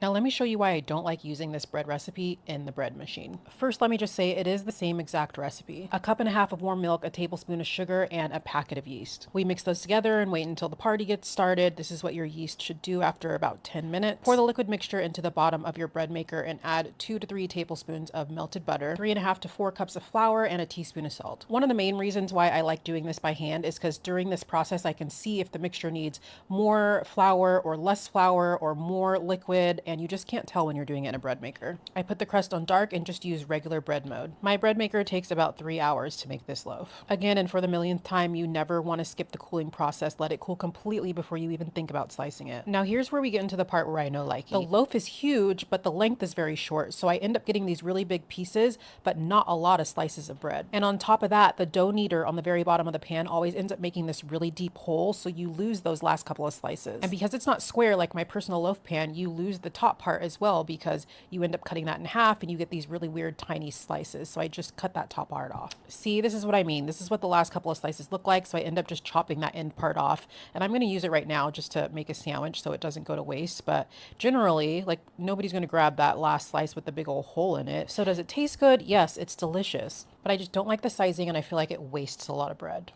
Now let me show you why I don't like using this bread recipe in the bread machine. First, let me just say it is the same exact recipe. A cup and a half of warm milk, a tablespoon of sugar, and a packet of yeast. We mix those together and wait until the party gets started. This is what your yeast should do after about 10 minutes. Pour the liquid mixture into the bottom of your bread maker and add 2 to 3 tablespoons of melted butter, 3.5 to 4 cups of flour, and a teaspoon of salt. One of the main reasons why I like doing this by hand is because during this process I can see if the mixture needs more flour or less flour or more liquid, and you just can't tell when you're doing it in a bread maker. I put the crust on dark and just use regular bread mode. My bread maker takes about 3 hours to make this loaf. Again, and for the millionth time, you never want to skip the cooling process. Let it cool completely before you even think about slicing it. Now here's where we get into the part where I know likey. The loaf is huge, but the length is very short, so I end up getting these really big pieces, but not a lot of slices of bread. And on top of that, the dough kneader on the very bottom of the pan always ends up making this really deep hole, so you lose those last couple of slices. And because it's not square like my personal loaf pan, you lose the top part as well because you end up cutting that in half and you get these really weird tiny slices. So I just cut that top part off. See, this is what I mean. This is what the last couple of slices look like. So I end up just chopping that end part off. And I'm going to use it right now just to make a sandwich so it doesn't go to waste. But generally, like, nobody's going to grab that last slice with the big old hole in it. So does it taste good? Yes, it's delicious. But I just don't like the sizing and I feel like it wastes a lot of bread.